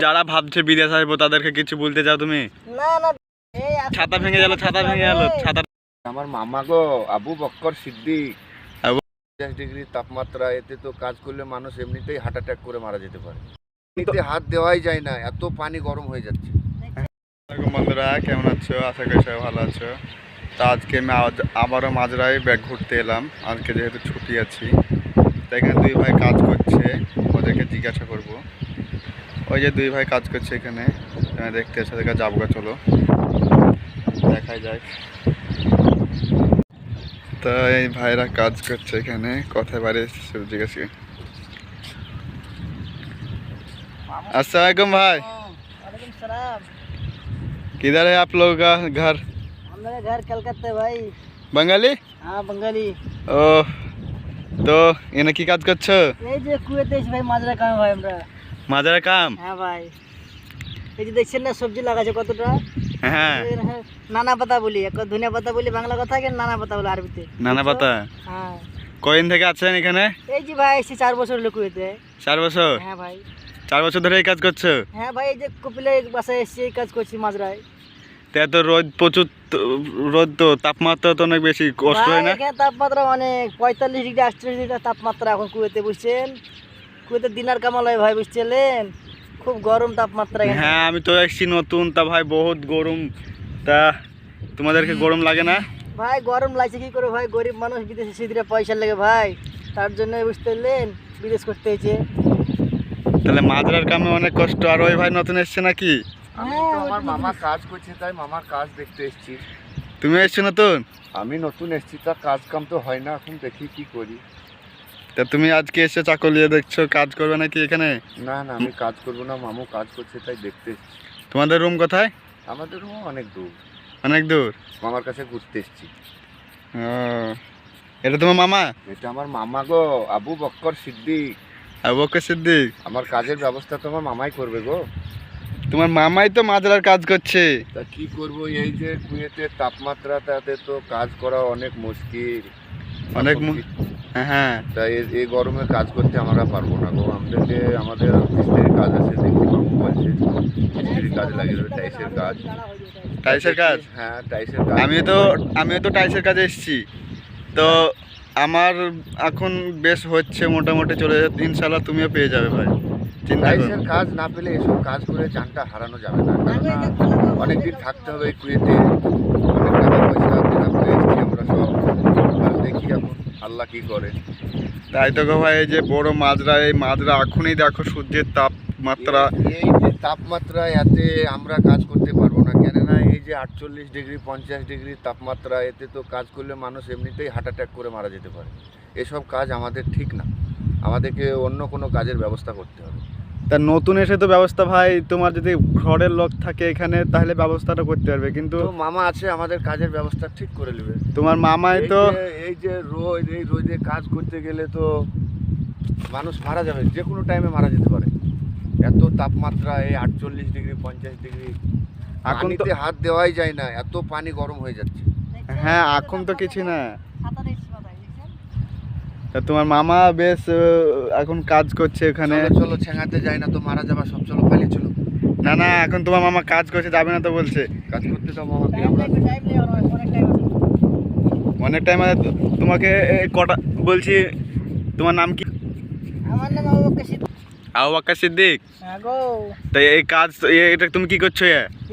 যারা ভাবছে বিদেশ আসবো তাদেরকে কিছু বলতে চাও তুমি? না না, ছাতা ভেঙে গেল, ছাতা ভেঙে গেল, ছাতা। আমার মামা গো, আবু বক্কর সিদ্দিক। আবু 50 ডিগ্রি তাপমাত্রা, এতে তো কাজ করলে মানুষ এমনিতেই হার্ট অ্যাটাক করে মারা যেতে পারে। এমনিতে হাত দেওয়াই যায় না, এত পানি গরম হয়ে যাচ্ছে। বন্ধুরা কেমন আছো? আশা করি সবাই ভালো আছো। তা আজকে আমি আবারও মাঝরায় ব্যাগ ঘুরতে এলাম। আজকে যেহেতু ছুটি আছি, তাই এখানে দুই ভাই কাজ করছে, ওদেরকে জিজ্ঞাসা করব। ওই যে দুই ভাই কাজ করছে এখানে, দেখতে এসে দেখা যাবো, চলো দেখাই যাক। তো এই ভাইরা কাজ করছে এখানে, কোথায় বাড়ি সব জিজ্ঞাসা। अस्सलाम वालेकुम भाई। वालेकुम सलाम। किधर है आप लोगों का घर? हमारा घर कलकत्ता भाई। बंगाली? हाँ बंगाली। ओह, তো এনে কি কাজ করছো? এই যে কুয়েতে এসে ভাই মাজরা কাম ভাই আমরা। মাজারা কাম? হ্যাঁ ভাই। এই যে দেখছেন না সবজি লাগাছে কতটা? হ্যাঁ। নানা পাতা বলি, এক ধনিয়া পাতা বলি বাংলা কথা, কি নানা পাতা বলে আরবিতে। নানা পাতা? হ্যাঁ। কয়দিন থেকে আছেন এখানে? এই যে ভাই এসে 4 বছর হলো কুয়েতে। 4 বছর? হ্যাঁ ভাই। 4 বছর ধরে এই কাজ করছো? হ্যাঁ ভাই, এই যে কপিলের বাসায় এসে এই কাজ করছি মাজরায়। তো রোদ প্রচুর, রোদ তো, তাপমাত্রা তো অনেক বেশি, কষ্ট হয় না? এখানে তাপমাত্রা অনেক 45 ডিগ্রি 48 ডিগ্রি তাপমাত্রা এখন কুয়েতে, বুঝছেন? কুয়েতে দিনার কামাল হয় ভাই, বুঝছিলেন? খুব গরম তাপমাত্রা এখানে। হ্যাঁ আমি তো এসেছি নতুন, তা ভাই বহুত গরম। তা তোমাদেরকে গরম লাগে না? ভাই গরম লাগছে কি করে ভাই, গরিব মানুষ বিদেশে সিধরে পয়সা লাগে ভাই, তার জন্য বুঝতে পারলেন বিদেশ করতে হয়েছে। তাহলে মাজরার কামে অনেক কষ্ট। আর ওই ভাই নতুন এসছে নাকি? আমি তো আমার মামা কাজ করছে, তাই মামার কাজ দেখতে এসেছি। তুমি এসছো নতুন? আমি নতুন এসেছি, তা কাজ কাম তো হয় না, এখন দেখি কি করি। তা তুমি আজকে এসে চাকলিয়ে দেখছো, কাজ করবে নাকি এখানে? না না, আমি কাজ করবো না, মামু কাজ করছে তাই দেখতে এসেছি। তোমাদের রুম কোথায়? আমাদের রুম অনেক দূর, অনেক দূর? মামার কাছে ঘুরতে এসেছি। ও, এটা তোমার মামা? এটা আমার মামা গো, আবু বক্কর সিদ্দিক। আবু বকর সিদ্দিক? আমার কাজের ব্যবস্থা তো আমার মামাই করবে গো। তোমার মামাই তো মাজরার কাজ করছে। তা কি করব, এই যে কুয়েতের তাপমাত্রা, তাতে তো কাজ করা অনেক মুশকিল, অনেক হ্যাঁ। তাই এই গরমে কাজ করতে আমরা পারবো না গো। আমাদের মিস্ত্রির কাজ আছে, দেখি মামু বলছে মিস্ত্রির কাজে লাগিয়ে দেবে, টাইসের কাজ। টাইসের কাজ? হ্যাঁ টাইসের কাজ। আমিও তো টাইসের কাজে এসেছি। তো আমার এখন বেশ হচ্ছে, মোটামুটি চলে যাচ্ছে, ইনশাল্লাহ তুমিও পেয়ে যাবে ভাই, চিন্তা করো টাইসের কাজ না পেলে এসব কাজ করে জানটা হারানো যাবে না, কেননা অনেকদিন থাকতে হবে কুয়েতে, অনেক টাকা পয়সা দেনা করে এসেছি আমরা সব। আর দেখি এখন আল্লাহ কি করে। তাই তো গো ভাই, এই যে বড় মাজরা, এই মাজরা এখনই দেখো সূর্যের তাপমাত্রা। এই যে তাপমাত্রায় এতে আমরা কাজ করতে পারবো না, কেননা এই যে 48 ডিগ্রি 50 ডিগ্রি তাপমাত্রা, এতে তো কাজ করলে মানুষ এমনিতেই হার্ট অ্যাটাক করে মারা যেতে পারে। এসব কাজ আমাদের ঠিক না, আমাদেরকে অন্য কোনো কাজের ব্যবস্থা করতে হবে। তা নতুন এসে তো ব্যবস্থা ভাই, তোমার যদি ঘরের লোক থাকে এখানে তাহলে ব্যবস্থাটা করতে পারবে, কিন্তু তো মামা আছে, আমাদের কাজের ব্যবস্থা ঠিক করে নেবে। তোমার মামাই তো এই যে এই রোদে কাজ করতে গেলে তো মানুষ মারা যাবে, যে কোনো টাইমে মারা যেতে পারে। এত তাপমাত্রা, এই 48 ডিগ্রি 50 ডিগ্রি, এখন তো পানিতে হাত দেওয়াই যায় না, এত পানি গরম হয়ে যাচ্ছে। হ্যাঁ এখন তো কিছু না। ছাতা দেখছি মাথায়, দেখছেন? তা তোমার মামা বেশ এখন কাজ করছে এখানে। চলো চলো, ছেঙাতে যাই না তো মারা যাবা সব, চলো পালিয়ে চলো। না না, এখন তোমার মামা কাজ করছে, যাবে না তো বলছে। কাজ করতে দাও মামাকে। টাইম লাগবে, টাইম নেই অনেক টাইম আছে। অনেক টাইম আছে। তোমাকে কটা বলছি, তোমার নাম কি? আমার নাম আবু বকর সিদ্দিক। আবু বকর সিদ্দিক? হ্যাঁ গো। তাই এই কাজ, এটা তুমি কি করছো?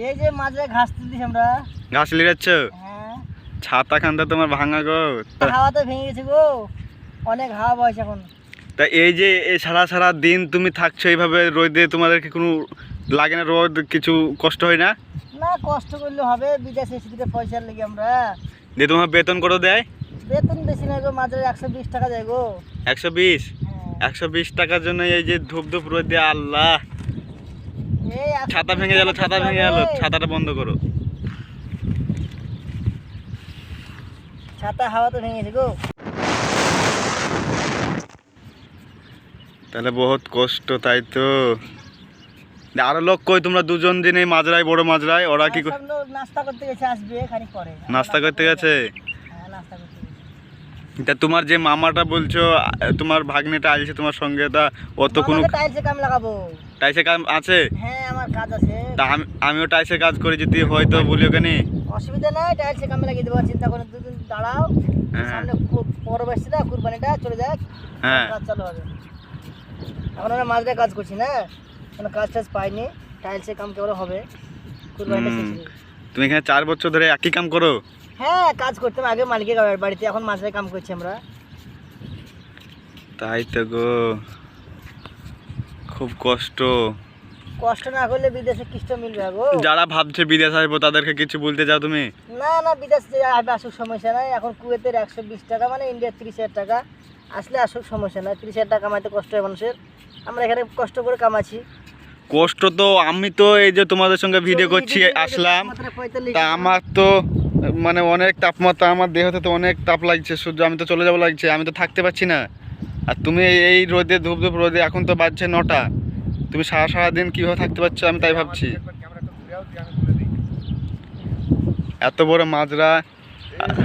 এই যে মাজরায় ঘাস তুলছি আমরা। ঘাস লিড়াচ্ছ? হ্যাঁ। ছাতা খানটা তোমার ভাঙা গো। হাওয়া তো ভেঙে গেছে গো, অনেক হাওয়া বয়স এখন। তা এই যে এই সারা দিন তুমি থাকছো এইভাবে রোদে, তোমাদেরকে কোনো লাগে না, রোদ কিছু কষ্ট হয় না? না কষ্ট করলে হবে, বিদেশে এসে পয়সা লেগে আমরা। যে তোমার বেতন কত দেয়? বেতন বেশি না গো, মাত্র 120 টাকা দেয় গো। 120? হ্যাঁ। 120 টাকার জন্য এই যে ধূপ ধূপ রোদে, আল্লাহ। এই 120 ছাতা ভেঙে গেল, ছাতা ভেঙে গেল, ছাতাটা বন্ধ করো। ছাতা হাওয়া তো ভেঙে গেছে গো। তাহলে বহুত কষ্ট, তাই তো। আরো লোক কই? তোমরা দুজন দিন এই মাজরায়, বড় মাজরায়, ওরা কি সব লোক নাস্তা করতে গেছে, আসবে খানিক পরে। নাস্তা করতে গেছে? হ্যাঁ নাস্তা করতে গেছে। তা তোমার যে মামাটা বলছো, তোমার ভাগ্নেটা আসছে তোমার সঙ্গে, তা অত কোনো মামাকে টাইলসে কাম লাগাবো। টাইসে কাজ আছে? হ্যাঁ আমার কাজ আছে। তা আমিও টাইসে কাজ করি, যদি হয়তো বলিও কেন? অসুবিধা নাই, টাইলসে কামে লাগিয়ে দেবো, চিন্তা করে দুদিন দাঁড়াও। হ্যাঁ। সামনে পরব আসছে না, কুরবানিটা চলে যাক, হ্যাঁ। কাজ চালু হবে। এখন আমরা মাঝে কাজ করছি না, কোনো কাজ টাজ পাইনি, টাইলসে কাম কেবল হবে কুরবানিটা শেষ হলে। তুমি এখানে 4 বছর ধরে একই কাম করো? হ্যাঁ কাজ করতাম আগে মালিকের বাড়িতে, এখন মাঝে কাম করছি আমরা। তাই তো গো, খুব কষ্ট। কষ্ট না করলে বিদেশে কিষ্ট মিলবে গো। যারা ভাবছে বিদেশ আসবো তাদেরকে কিছু বলতে চাও তুমি? না না, বিদেশ আসবে, আসুক সমস্যা নাই। এখন কুয়েতের 120 টাকা মানে ইন্ডিয়ার 30,000 টাকা, আসলে আসুক সমস্যা নাই। 30,000 টাকা কামাইতে কষ্ট হয় মানুষের, আমরা এখানে কষ্ট করে কামাচ্ছি। কষ্ট তো, আমি তো এই যে তোমাদের সঙ্গে ভিডিও করছি আসলাম, তা আমার তো মানে অনেক তাপমাত্রা, আমার দেহতে তো অনেক তাপ লাগছে, সূর্য, আমি তো চলে যাবো লাগছে, আমি তো থাকতে পারছি না। আর তুমি এই রোদে, ধূপ ধূপ রোদে, এখন তো বাজছে 9টা, তুমি সারাদিন কীভাবে থাকতে পারছো আমি তাই ভাবছি। এত বড় মাজরা।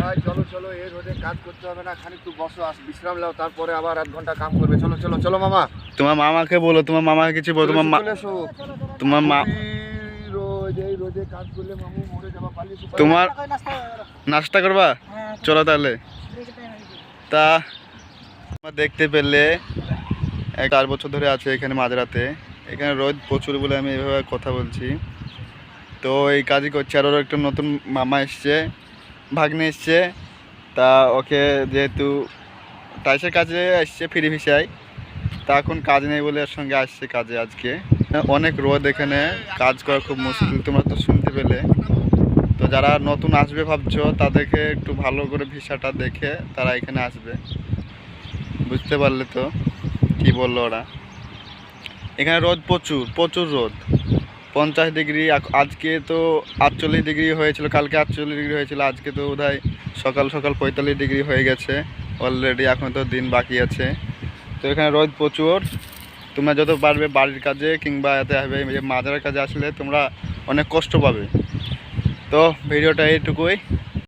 ভাই চলো চলো, এই রোদে কাজ করতে হবে না, খানিক একটু বসো, বিশ্রাম নাও, তারপরে আবার 1 ঘন্টা কাম করবে। চলো চলো চলো মামা। তোমার মামাকে বলো, তোমার মামাকে কিছু বলো, তোমার মা, চলে এসো। তোমার মা, এই রোদে কাজ করলে মামু মরে যাবা, পালিয়ে যেতে পারবে। তোমার নাস্তা করবা? হ্যাঁ, চলো তাহলে। তা আমার দেখতে পেলে 4 বছর ধরে আছে এখানে মাজরাতে, এখানে রোদ প্রচুর বলে আমি এভাবে কথা বলছি। তো এই কাজই করছে। আর ওর একটা নতুন মামা এসছে, ভাগ্নে এসছে, তা ওকে যেহেতু টাইসের কাজে এসছে ফ্রি ভিসায়, তা এখন কাজ নেই বলে ওর সঙ্গে আসছে কাজে আজকে। অনেক রোদ, এখানে কাজ করা খুব মুশকিল, তোমরা তো শুনতে পেলে। তো যারা নতুন আসবে ভাবছো তাদেরকে একটু ভালো করে ভিসাটা দেখে তারা এখানে আসবে। বুঝতে পারলে তো কি বললো ওরা? এখানে রোদ প্রচুর, প্রচুর রোদ, 50 ডিগ্রি। আজকে তো 48 ডিগ্রি হয়েছিল, কালকে 48 ডিগ্রি হয়েছিল, আজকে তো বোধহয় সকাল সকাল 45 ডিগ্রি হয়ে গেছে অলরেডি, এখন তো দিন বাকি আছে। তো এখানে রোদ প্রচুর। তোমরা যত পারবে বাড়ির কাজে কিংবা এতে আসবে, মাজারের কাজে আসলে তোমরা অনেক কষ্ট পাবে। তো ভিডিওটা এইটুকুই।